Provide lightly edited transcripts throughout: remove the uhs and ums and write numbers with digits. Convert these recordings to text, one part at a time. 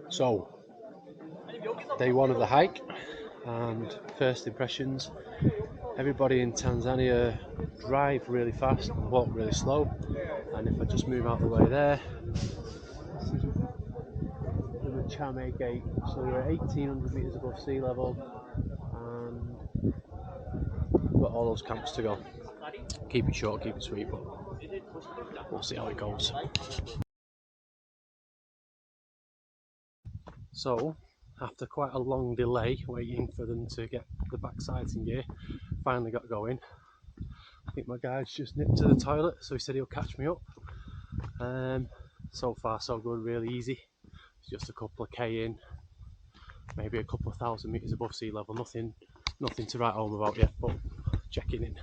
So, day one of the hike and first impressions. Everybody in Tanzania drive really fast and walk really slow. And if I just move out the way there, this is the Machame Gate. So we're 1800 metres above sea level and we've got all those camps to go. Keep it short, keep it sweet, but we'll see how it goes. So, after quite a long delay waiting for them to get the backsides in gear, finally got going. I think my guide's just nipped to the toilet, so he said he'll catch me up. So far so good, really easy. It's just a couple of K in, maybe a couple of thousand metres above sea level, nothing to write home about yet, but checking in.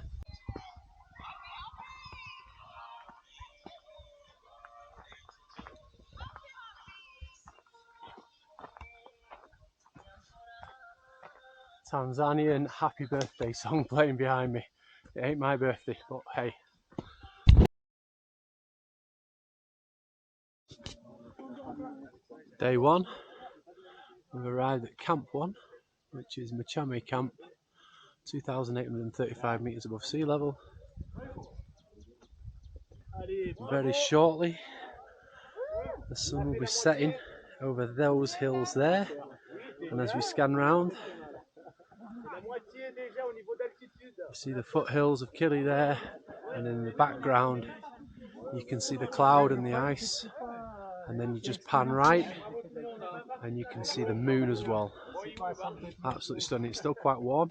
Tanzanian happy birthday song playing behind me. It ain't my birthday, but hey. Day one, we've arrived at Camp 1, which is Machame Camp, 2,835 metres above sea level. Very shortly, the sun will be setting over those hills there, and as we scan round, you see the foothills of Kili there, and in the background you can see the cloud and the ice, and then you just pan right and you can see the moon as well. Absolutely stunning. It's still quite warm,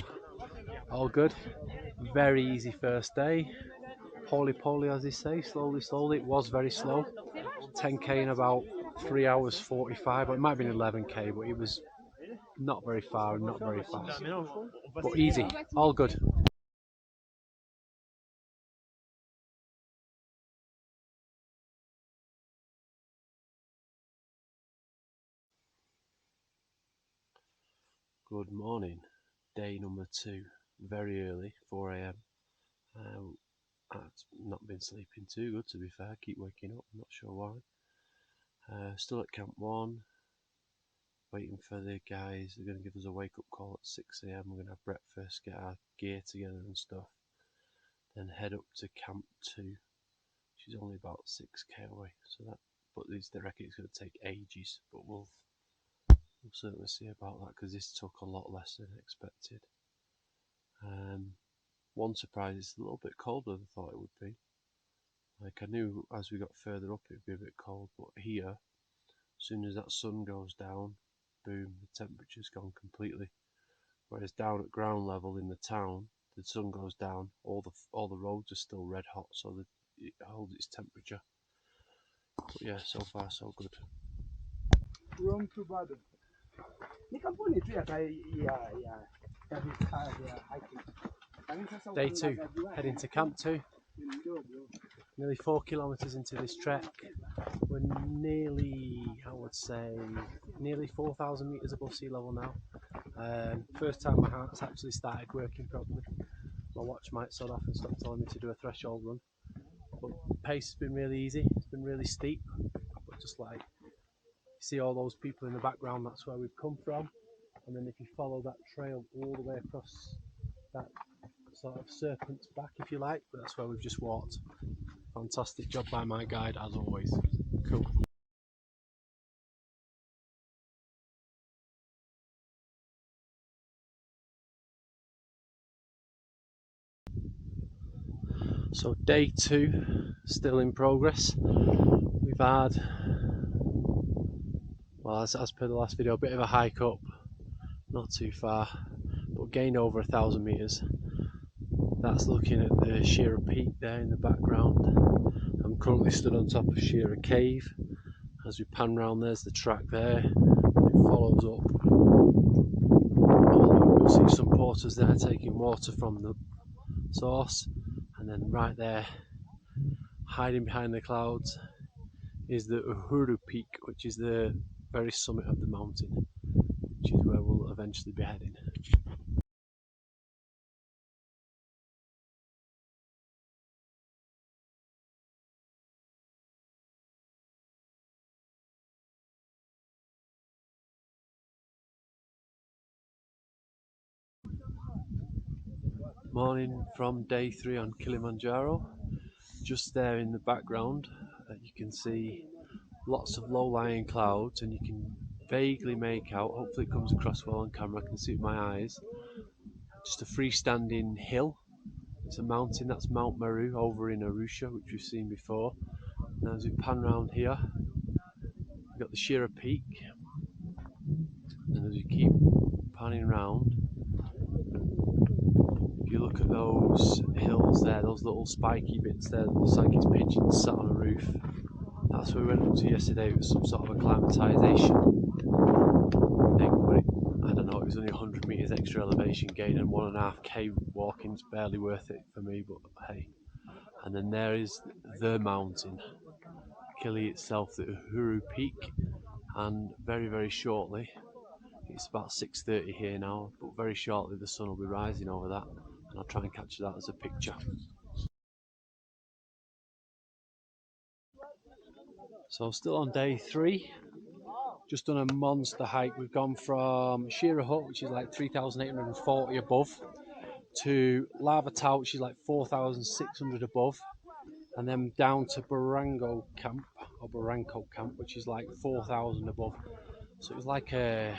all good. Very easy first day. Holy poly, as they say, slowly. It was very slow. 10k in about 3 hours 45, or it might have been 11k, but it was not very far and not very fast. But easy, all good. Good morning, day number 2, very early, 4 a.m. I've not been sleeping too good, to be fair. Keep waking up, I'm not sure why. Still at Camp 1, waiting for the guys. They're going to give us a wake up call at 6 a.m. We're going to have breakfast, get our gear together and stuff, then head up to Camp 2, which is only about 6k away. So that, but they reckon it's going to take ages, but we'll certainly see about that, because this took a lot less than expected. One surprise, it's a little bit colder than I thought it would be. Like, I knew as we got further up it'd be a bit cold, but here, as soon as that sun goes down, boom, the temperature's gone completely. Whereas down at ground level in the town, the sun goes down, all the roads are still red hot, so that it holds its temperature. But yeah, so far so good. Day 2, heading to Camp 2. Nearly 4 kilometres into this trek. We're nearly, I would say, nearly 4,000 metres above sea level now. First time my heart's actually started working properly. My watch might sort off and stop telling me to do a threshold run. But the pace has been really easy, it's been really steep, but just like, you see all those people in the background, that's where we've come from. And then if you follow that trail all the way across that sort of serpent's back, if you like, but that's where we've just walked. Fantastic job by my guide, as always. Cool. So day 2, still in progress. We've had, well, as per the last video, a bit of a hike up, not too far, but gained over 1,000 metres. That's looking at the Shearer Peak there in the background. I'm currently stood on top of Shearer Cave. As we pan round, there's the track there. It follows up. You'll see some porters there taking water from the source, and then right there, hiding behind the clouds, is the Uhuru Peak, which is the very summit of the mountain, which is where we'll eventually be heading. Morning from day 3 on Kilimanjaro. Just there in the background you can see lots of low-lying clouds, and you can vaguely make out, hopefully it comes across well on camera, I can see it with my eyes, just a freestanding hill. It's a mountain, that's Mount Meru over in Arusha, which we've seen before. Now as we pan round here, we've got the Shira Peak, and as we keep panning round, if you look at those hills there, those little spiky bits there, it looks like it's pigeons sat on a roof. That's where we went up to yesterday. It was some sort of acclimatisation thing, but I don't know, it was only 100 metres extra elevation gain, and 1.5k walking's barely worth it for me, but hey. And then there is the mountain, Kili itself, the Uhuru Peak, and very shortly, it's about 6:30 here now, but very shortly the sun will be rising over that, and I'll try and capture that as a picture. So still on day 3, just done a monster hike. We've gone from Shira Hut, which is like 3,840 above, to Lava Tower, which is like 4,600 above, and then down to Barranco Camp, which is like 4,000 above. So it was like a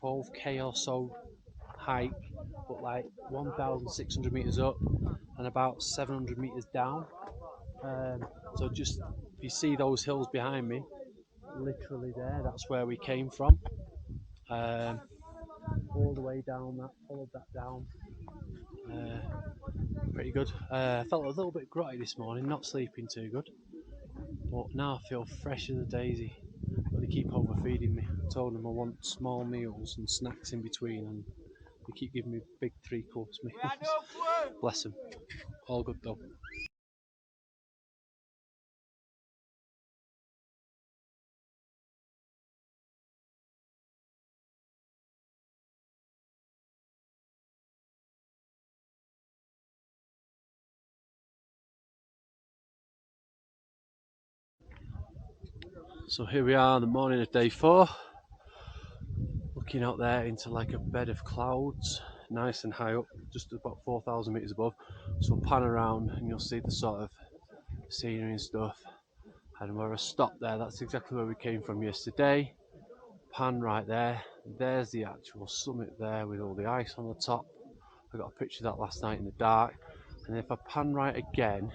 12k or so hike, but like 1,600 meters up and about 700 meters down. So just, if you see those hills behind me, literally there, that's where we came from. All the way down that, followed that down. Pretty good. I felt a little bit grotty this morning, not sleeping too good, but now I feel fresh as a daisy. But they keep overfeeding me. I told them I want small meals and snacks in between, and they keep giving me big 3-course meals. Bless them. All good though. So here we are, the morning of day 4, looking out there into like a bed of clouds, nice and high up, just about 4,000 meters above. So we'll pan around and you'll see the sort of scenery and stuff. And where I stopped there, that's exactly where we came from yesterday. Pan right there, there's the actual summit there with all the ice on the top. I got a picture of that last night in the dark. And if I pan right again,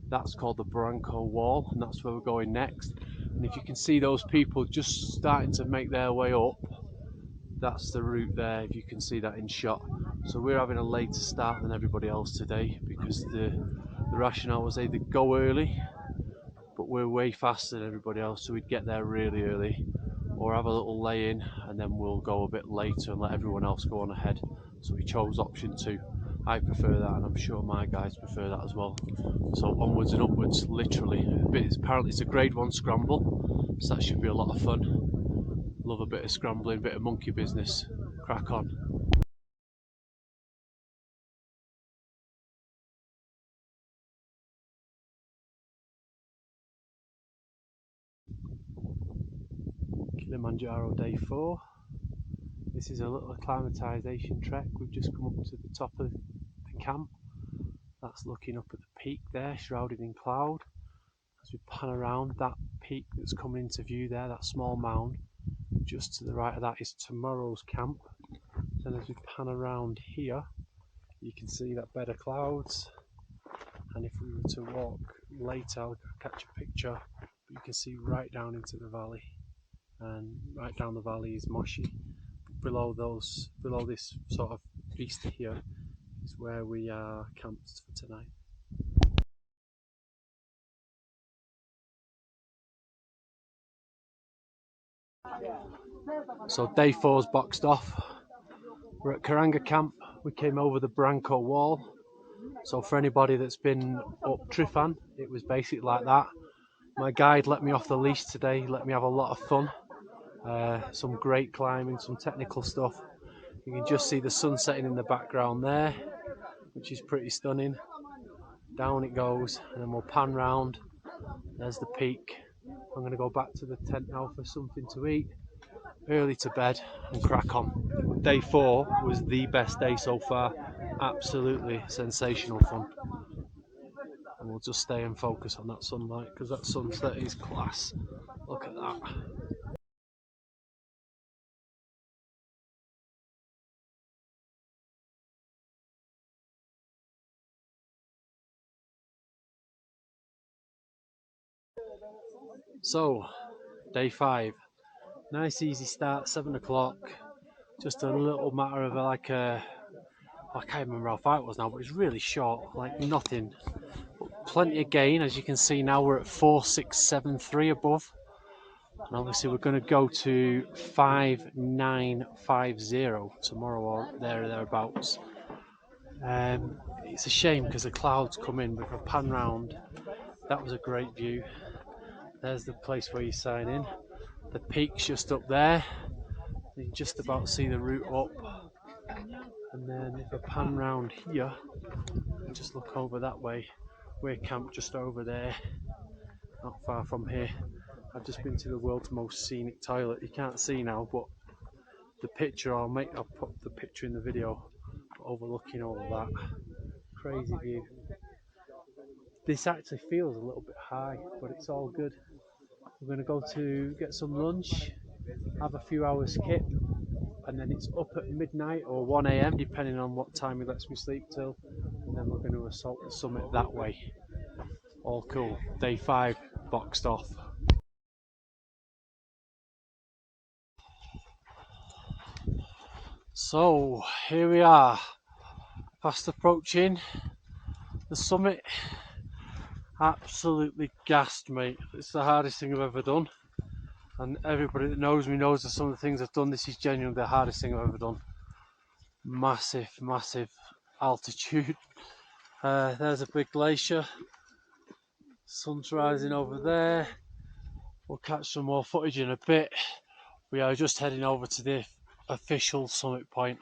that's called the Barranco Wall, and that's where we're going next. And if you can see those people just starting to make their way up, that's the route there, if you can see that in shot. So we're having a later start than everybody else today, because the rationale was either go early, but we're way faster than everybody else, so we'd get there really early, or have a little lay in and then we'll go a bit later and let everyone else go on ahead. So we chose option 2. I prefer that, and I'm sure my guys prefer that as well. So onwards and upwards, literally. Apparently it's a grade 1 scramble, so that should be a lot of fun. Love a bit of scrambling, bit of monkey business. Crack on. Kilimanjaro day 4. This is a little acclimatisation trek. We've just come up to the top of the camp. That's looking up at the peak there, shrouded in cloud. As we pan around, that peak that's coming into view there, that small mound, just to the right of that is tomorrow's camp. Then as we pan around here, you can see that bed of clouds. And if we were to walk later, I'll catch a picture, but you can see right down into the valley. And right down the valley is Moshi. Below this sort of vista here is where we are camped for tonight. So day 4's boxed off. We're at Karanga camp. We came over the Barranco Wall. So for anybody that's been up Trifan, it was basically like that. My guide let me off the leash today, let me have a lot of fun. Some great climbing, some technical stuff. You can just see the sun setting in the background there, which is pretty stunning. Down it goes, and then we'll pan round. There's the peak. I'm going to go back to the tent now for something to eat, early to bed, and crack on. Day 4 was the best day so far. absolutely sensational fun. And we'll just stay and focus on that sunlight because that sunset is class. Look at that. So, day 5. Nice easy start, 7 o'clock. Just a little matter of like a, I can't remember how far it was now, but it's really short, like nothing. But plenty of gain, as you can see now we're at 4673 above. And obviously we're going to go to 5950 tomorrow or there or thereabouts. It's a shame because the clouds come in, but if I pan round, that was a great view. There's the place where you sign in. The peak's just up there. You can just about see the route up. And then if I pan round here and just look over that way, we're camped just over there, not far from here. I've just been to the world's most scenic toilet. You can't see now, but the picture I'll put the picture in the video overlooking all of that. Crazy view. This actually feels a little bit high, but it's all good. We're going to go to get some lunch, have a few hours skip, and then it's up at midnight or 1 AM depending on what time he lets me sleep till, and then we're going to assault the summit that way. All cool. Day 5 boxed off. So here we are, fast approaching the summit. Absolutely gassed, mate. It's the hardest thing I've ever done, and everybody that knows me knows that some of the things I've done, this is genuinely the hardest thing I've ever done. Massive altitude. There's a big glacier, sun's rising over there. We'll catch some more footage in a bit. We are just heading over to the official summit point.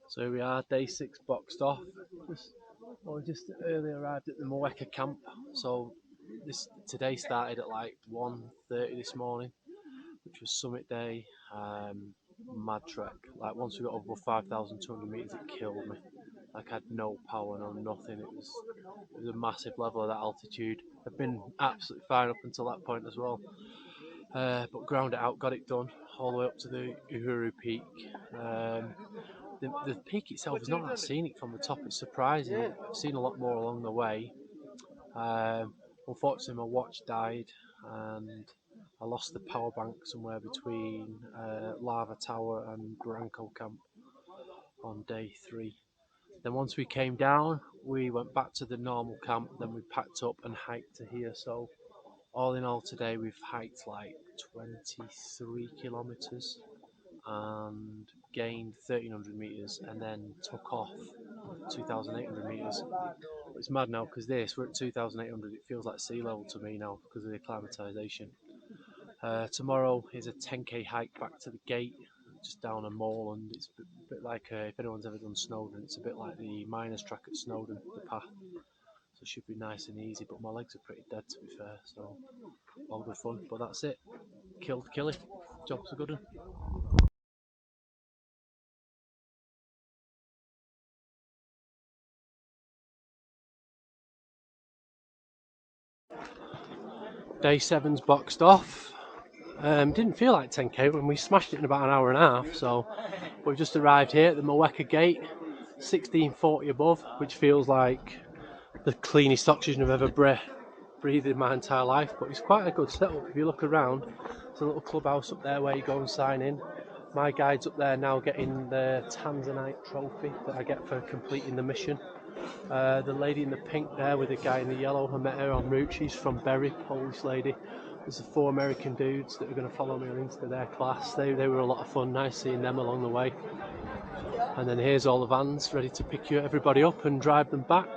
So here we are, day 6 boxed off. Just early arrived at the Mweka camp. So today started at like 1:30 this morning, which was summit day. Mad trek. Like once we got over 5,200 meters, it killed me. Like I had no power, no nothing. It was a massive level at that altitude. I've been absolutely fine up until that point as well. But ground it out, got it done, all the way up to the Uhuru Peak. The peak itself is not that scenic from the top. It's surprising. I've seen a lot more along the way. Unfortunately, my watch died, and I lost the power bank somewhere between Lava Tower and Branco Camp on day 3. Then once we came down, we went back to the normal camp. Then we packed up and hiked to here. So all in all, today we've hiked like 23 kilometers and gained 1,300 meters, and then took off 2,800 meters. It's mad now because we're at 2,800. It feels like sea level to me now because of the acclimatization. Tomorrow is a 10k hike back to the gate, just down a mole, and it's a bit like if anyone's ever done Snowdon, it's a bit like the miners track at Snowdon, the path. So it should be nice and easy, but my legs are pretty dead to be fair, so all good fun. But that's it. Killed Killy. Job's a good one. Day 7's boxed off. Didn't feel like 10k when we smashed it in about an hour and a half, so we've just arrived here at the Mweka gate, 1640 above, which feels like the cleanest oxygen I've ever breathed in my entire life. But it's quite a good setup. If you look around, there's a little clubhouse up there where you go and sign in. My guide's up there now getting the Tanzanite trophy that I get for completing the mission. The lady in the pink there with the guy in the yellow, I met her en route. She's from Bury, Polish lady. There's the 4 American dudes that are going to follow me into their class. They were a lot of fun. Nice seeing them along the way. And then here's all the vans ready to pick everybody up and drive them back.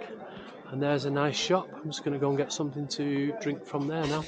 And there's a nice shop. I'm just going to go and get something to drink from there now.